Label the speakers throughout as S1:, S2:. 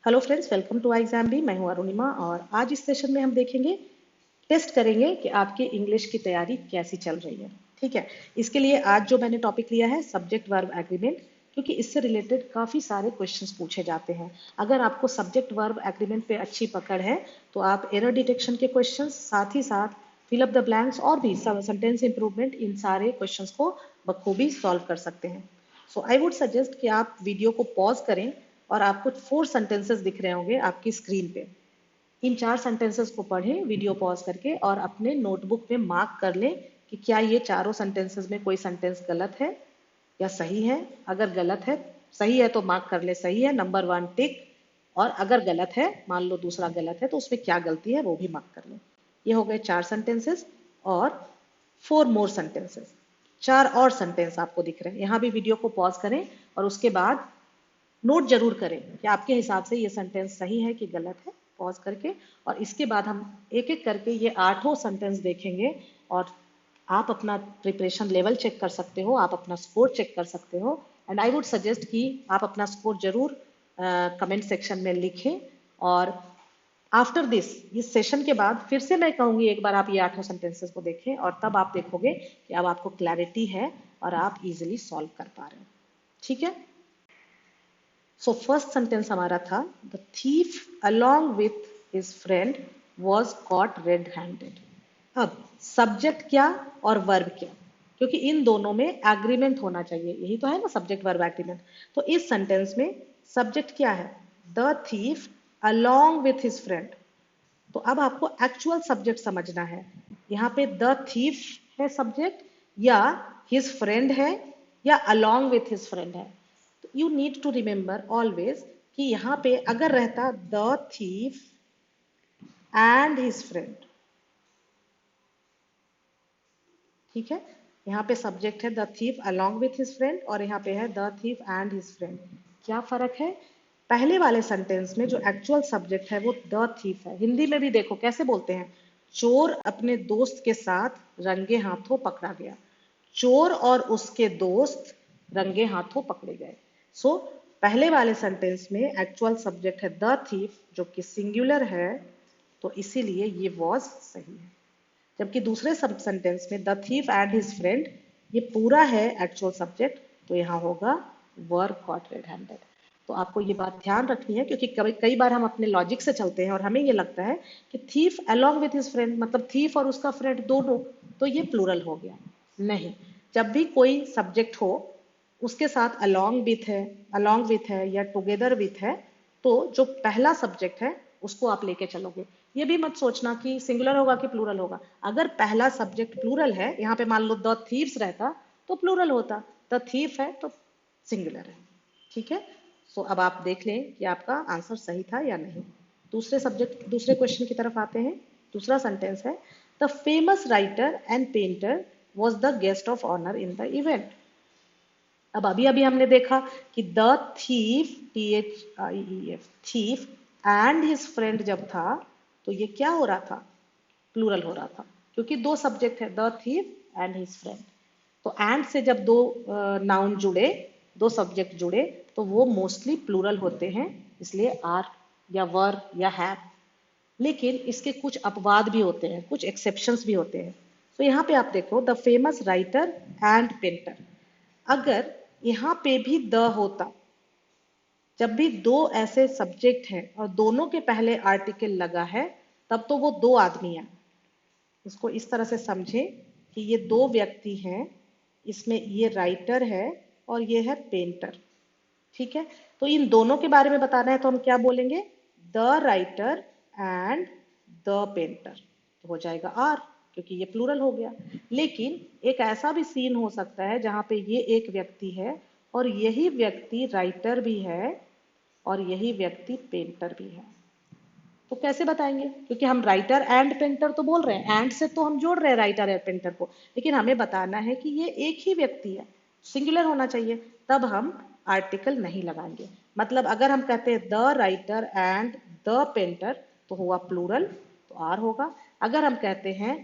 S1: Hello friends, welcome to exam B. मैं हूं अरुणिमा और आज इस सेशन में हम देखेंगे, टेस्ट करेंगे कि आपकी इंग्लिश की तैयारी कैसी चल रही है। ठीक है, इसके लिए आज जो मैंने टॉपिक लिया है सब्जेक्ट वर्ब एग्रीमेंट, क्योंकि इससे रिलेटेड काफ़ी सारे क्वेश्चंस पूछे जाते हैं। अगर आपको सब्जेक्ट वर्ब एग्रीमेंट पे अच्छी पकड़ है तो आप एरर डिटेक्शन के क्वेश्चंस, साथ ही साथ फिल अप द ब्लैंक्स और भी सेंटेंस इंप्रूवमेंट, इन सारे क्वेश्चंस को बखूबी सॉल्व कर सकते हैं। सो आई वुड सजेस्ट कि आप वीडियो को पॉज करें और आपको 4 सेंटेंसेस दिख रहे होंगे आपकी स्क्रीन पे। इन 4 सेंटेंसेस को पढ़ें वीडियो पॉज करके और अपने नोटबुक में मार्क कर लें कि क्या ये चारों सेंटेंसेस में कोई सेंटेंस गलत है या सही है। अगर गलत है, सही है तो मार्क कर ले सही है, नंबर 1 टिक। और अगर गलत है, मान लो दूसरा गलत है, तो उसमें क्या गलती है वो भी मार्क कर लें। ये हो गए 4 सेंटेंसेस और 4 मोर सेंटेंसेस। 4 और सेंटेंस आपको दिख रहे हैं। यहाँ भी वीडियो को पॉज करें और उसके बाद नोट जरूर करें कि आपके हिसाब से ये सेंटेंस सही है कि गलत है, पॉज करके। और इसके बाद हम एक एक करके ये 8 सेंटेंस देखेंगे और आप अपना प्रिपरेशन लेवल चेक कर सकते हो, आप अपना स्कोर चेक कर सकते हो। एंड आई वुड सजेस्ट कि आप अपना स्कोर जरूर कमेंट सेक्शन में लिखें। और आफ्टर दिस, इस सेशन के बाद फिर से मैं कहूंगी एक बार आप ये 8 सेंटेंसेस को देखें और तब आप देखोगे कि अब आपको क्लैरिटी है और आप इजिली सॉल्व कर पा रहे हो। ठीक है, सो फर्स्ट सेंटेंस हमारा था, the thief along with his friend was caught red handed. अब सब्जेक्ट क्या और वर्ब क्या, क्योंकि इन दोनों में एग्रीमेंट होना चाहिए। यही तो है ना सब्जेक्ट वर्ब एग्रीमेंट। तो इस सेंटेंस में सब्जेक्ट क्या है, the thief along with his friend. तो अब आपको एक्चुअल सब्जेक्ट समझना है। यहाँ पे द थीफ है सब्जेक्ट, या हिज फ्रेंड है, या अलोंग विथ हिज फ्रेंड है। You need to remember always कि यहाँ पे अगर रहता the thief and his friend, ठीक है, यहाँ पे सब्जेक्ट है the thief along with his friend और यहाँ पे है the thief and his friend. क्या फर्क है? पहले वाले सेंटेंस में जो एक्चुअल सब्जेक्ट है वो द थीफ है। हिंदी में भी देखो कैसे बोलते हैं, चोर अपने दोस्त के साथ रंगे हाथों पकड़ा गया। चोर और उसके दोस्त रंगे हाथों पकड़े गए। सो पहले वाले सेंटेंस में एक्चुअल सब्जेक्ट है द थीफ, जो कि सिंगुलर है, तो इसीलिए ये वॉज सही है। जबकि दूसरे सब सेंटेंस में the thief and his friend, ये पूरा है एक्चुअल सब्जेक्ट, तो यहाँ होगा वर कॉट रेड हैंडेड। तो आपको ये बात ध्यान रखनी है, क्योंकि कई बार हम अपने लॉजिक से चलते हैं और हमें ये लगता है कि thief along with his friend मतलब थीफ और उसका फ्रेंड दोनों, तो ये प्लूरल हो गया। नहीं, जब भी कोई सब्जेक्ट हो उसके साथ अलोंग विथ है या टुगेदर विथ है, तो जो पहला सब्जेक्ट है उसको आप लेके चलोगे। ये भी मत सोचना कि सिंगुलर होगा कि प्लूरल होगा। अगर पहला सब्जेक्ट प्लूरल है, यहाँ पे मान लो द थीव्स रहता तो प्लूरल होता, द थीफ है तो सिंगुलर है। ठीक है, सो अब आप देख लें कि आपका आंसर सही था या नहीं। दूसरे क्वेश्चन की तरफ आते हैं। दूसरा सेंटेंस है, the famous writer and painter was the guest of honour in the event. अब अभी अभी हमने देखा कि the thief, THIEF, thief and his friend जब था तो ये क्या हो रहा था, प्लूरल हो रहा था, क्योंकि दो सब्जेक्ट है the thief and his friend. तो एंड से जब दो नाउन जुड़े, दो सब्जेक्ट जुड़े, तो वो मोस्टली प्लूरल होते हैं, इसलिए आर या वर या हैव। लेकिन इसके कुछ अपवाद भी होते हैं, कुछ एक्सेप्शंस भी होते हैं। तो यहाँ पे आप देखो, the famous writer and painter, अगर यहाँ पे भी द होता, जब भी दो ऐसे सब्जेक्ट हैं और दोनों के पहले आर्टिकल लगा है, तब तो वो दो आदमी हैं। इसको इस तरह से समझें कि ये दो व्यक्ति हैं, इसमें ये राइटर है और ये है पेंटर। ठीक है, तो इन दोनों के बारे में बताना है तो हम क्या बोलेंगे, the writer and the painter, तो हो जाएगा आर, क्योंकि ये प्लूरल हो गया। लेकिन एक ऐसा भी सीन हो सकता है जहां पे ये एक व्यक्ति है और यही व्यक्ति राइटर भी है और यही व्यक्ति पेंटर भी है। तो कैसे बताएंगे, क्योंकि हम राइटर एंड पेंटर तो बोल रहे हैं, एंड से तो हम जोड़ रहे हैं राइटर एंड पेंटर को, लेकिन हमें बताना है कि ये एक ही व्यक्ति है, सिंगुलर होना चाहिए, तब हम आर्टिकल नहीं लगाएंगे। मतलब अगर हम कहते हैं the writer and the painter, तो हुआ प्लूरल, तो आर होगा। अगर हम कहते हैं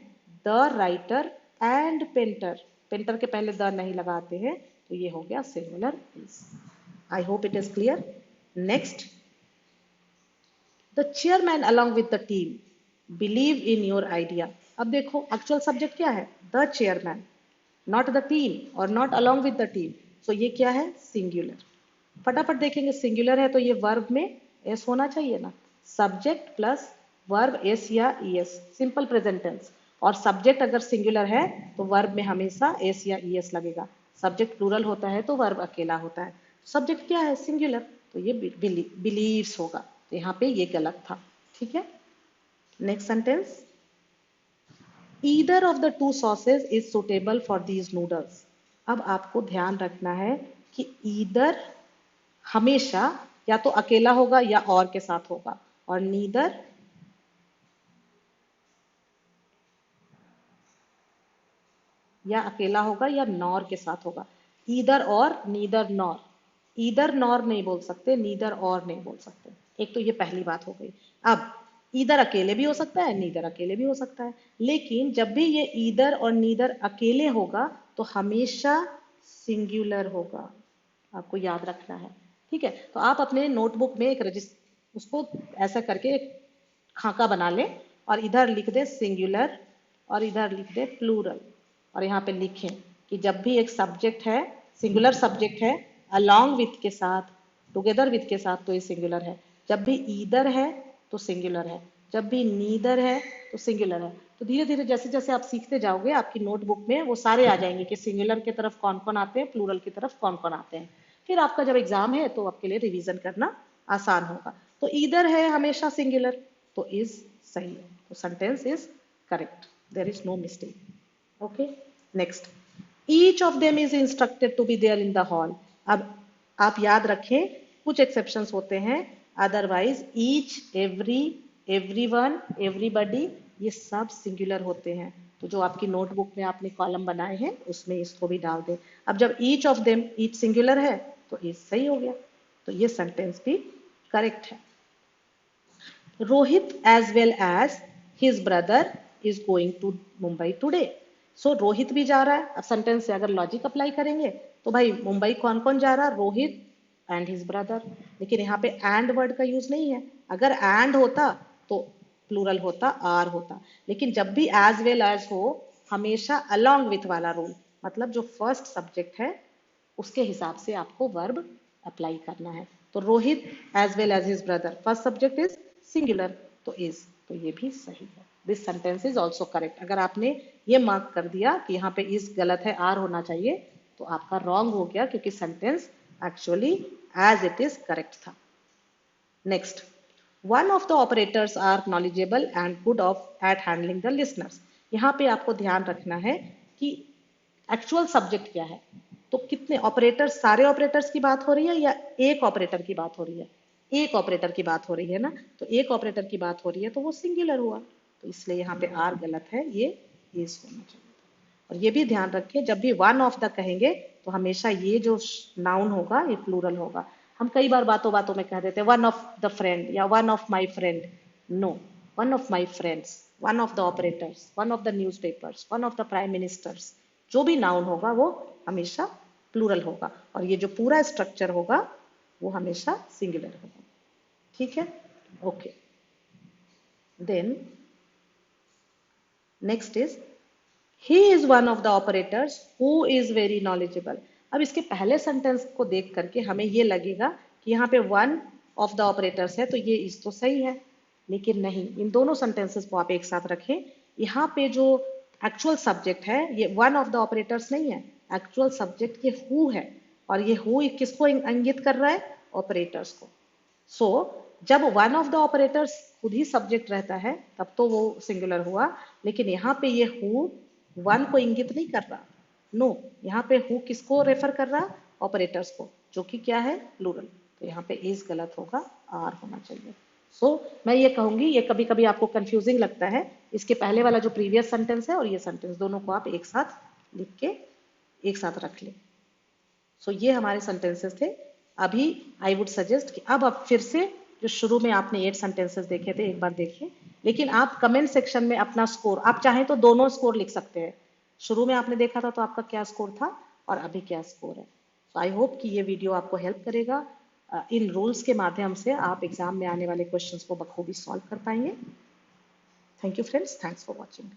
S1: the writer and painter, painter के पहले द नहीं लगाते हैं, तो ये हो गया singular. I hope it is clear. Next, the chairman along with the team believe in your idea. अब देखो एक्चुअल सब्जेक्ट क्या है, the chairman, not the team और not along with the team. So ये क्या है, सिंगुलर। फटाफट देखेंगे, सिंगुलर है तो ये वर्ब में एस होना चाहिए ना, सब्जेक्ट प्लस वर्ब एस या ईएस, सिंपल प्रेजेंट टेंस। और सब्जेक्ट अगर सिंगुलर है तो वर्ब में हमेशा एस या ईएस लगेगा। सब्जेक्ट प्लूरल होता है तो वर्ब अकेला होता है। सब्जेक्ट क्या है, सिंगुलर, तो ये बिलीव्स होगा। तो यहाँ पे ये गलत था। ठीक है, next sentence, either of the two sausage is suitable for these noodles. अब आपको ध्यान रखना है कि ईदर हमेशा या तो अकेला होगा या और के साथ होगा, और नीदर या अकेला होगा या नॉर के साथ होगा। ईदर और, नीदर नॉर। ईदर नॉर नहीं बोल सकते, नीदर और नहीं बोल सकते। एक तो ये पहली बात हो गई। अब ईदर अकेले भी हो सकता है, नीदर अकेले भी हो सकता है, लेकिन जब भी ये ईदर और नीदर अकेले होगा तो हमेशा सिंगुलर होगा, आपको याद रखना है। ठीक है, तो आप अपने नोटबुक में एक उसको ऐसा करके एक खाका बना लें और इधर लिख दे सिंगुलर और इधर लिख दे प्लूरल, और यहाँ पे लिखें कि जब भी एक सब्जेक्ट है, सिंगुलर सब्जेक्ट है, अलोंग विथ के साथ, टुगेदर विथ के साथ, तो ये सिंगुलर है। जब भी ईदर है तो सिंगुलर है, जब भी नीदर है तो सिंगुलर है। तो धीरे धीरे जैसे जैसे आप सीखते जाओगे आपकी नोटबुक में वो सारे आ जाएंगे कि सिंगुलर की तरफ कौन कौन आते हैं, प्लूरल की तरफ कौन कौन आते हैं। फिर आपका जब एग्जाम है तो आपके लिए रिवीजन करना आसान होगा। तो ईदर है हमेशा सिंगुलर, तो इज सही है, तो sentence is correct, there is no mistake. Okay, next, each of them is instructed to be there in the hall. अब आप याद रखें कुछ एक्सेप्शंस होते हैं, otherwise each, every, everyone, everybody, ये सब सिंगुलर होते हैं। तो जो आपकी नोटबुक में आपने कॉलम बनाए हैं उसमें इसको भी डाल दें। अब जब each of them, each singular है तो इज सही हो गया, तो ये सेंटेंस भी करेक्ट है। Rohit as well as his brother is going to Mumbai today. So Rohit भी जा रहा है। अब सेंटेंस से अगर लॉजिक अप्लाई करेंगे तो भाई मुंबई कौन कौन जा रहा है, रोहित एंड हिज ब्रदर। लेकिन यहाँ पे एंड वर्ड का यूज नहीं है, अगर एंड होता तो प्लूरल होता, आर होता। लेकिन जब भी एज वेल एज हो हमेशा अलोंग विथ वाला रूल, मतलब जो फर्स्ट सब्जेक्ट है उसके हिसाब से आपको वर्ब अप्लाई करना है। तो Rohit as well as his brother, first subject is singular, तो इज, तो ये भी सही है। This sentence is also correct. अगर आपने ये मार्क कर दिया कि यहाँ पे इज गलत है, आर होना चाहिए, तो आपका रॉन्ग हो गया, क्योंकि sentence actually as it is correct था। Next, one of the operators are knowledgeable and good of at handling the listeners. यहाँ पे आपको ध्यान रखना है कि एक्चुअल सब्जेक्ट क्या है। तो कितने ऑपरेटर्स, सारे ऑपरेटर्स की बात हो रही है या एक ऑपरेटर की बात हो रही है, एक ऑपरेटर की बात हो रही है ना, तो एक ऑपरेटर की बात हो रही है तो वो सिंगुलर हुआ, तो इसलिए यहाँ पे आर गलत है, ये इज होना चाहिए। और ये भी ध्यान रखिए जब भी वन ऑफ द कहेंगे तो हमेशा ये जो नाउन होगा ये प्लूरल होगा। हम कई बार बातों बातों में कह देते हैं वन ऑफ द फ्रेंड या one of my friend, no, one of my friends, one of the operators, one of the newspapers, one of the prime ministers, जो भी नाउन होगा वो हमेशा प्लूरल होगा, और ये जो पूरा स्ट्रक्चर होगा वो हमेशा सिंगुलर होगा। ठीक है, okay. Then next is he is one of the operators who is very knowledgeable. अब इसके पहले सेंटेंस को देख करके हमें ये लगेगा कि यहाँ पे वन ऑफ द ऑपरेटर्स है तो ये इज तो सही है, लेकिन नहीं, इन दोनों सेंटेंसेस को आप एक साथ रखें। यहाँ पे जो एक्चुअल सब्जेक्ट है ये वन ऑफ द ऑपरेटर्स नहीं है, एक्चुअल सब्जेक्ट ये हु है, और ये हु किसको इंगित कर रहा है, ऑपरेटर्स को। सो जब वन ऑफ द ऑपरेटर्स खुद ही सब्जेक्ट रहता है तब तो वो सिंगुलर हुआ, लेकिन यहाँ पे ये हु वन को इंगित नहीं कर रहा, नो, यहाँ पे हु किसको रेफर कर रहा, ऑपरेटर्स को, जो कि क्या है, प्लूरल। तो यहाँ पे इज गलत होगा, आर होना चाहिए। सो मैं ये कहूंगी, ये कभी कभी आपको कंफ्यूजिंग लगता है, इसके पहले वाला जो प्रीवियस सेंटेंस है और ये सेंटेंस दोनों को आप एक साथ लिख के एक साथ रख लें। सो ये हमारे सेंटेंसेस थे। अभी आई वुड सजेस्ट कि अब आप फिर से जो शुरू में आपने 8 सेंटेंसेस देखे थे एक बार देखिए, लेकिन आप कमेंट सेक्शन में अपना स्कोर, आप चाहें तो दोनों स्कोर लिख सकते हैं, शुरू में आपने देखा था तो आपका क्या स्कोर था और अभी क्या स्कोर है। सो आई होप कि ये वीडियो आपको हेल्प करेगा। इन रूल्स के माध्यम से आप एग्जाम में आने वाले क्वेश्चंस को बखूबी सॉल्व कर पाएंगे। Thank you friends, thanks for watching.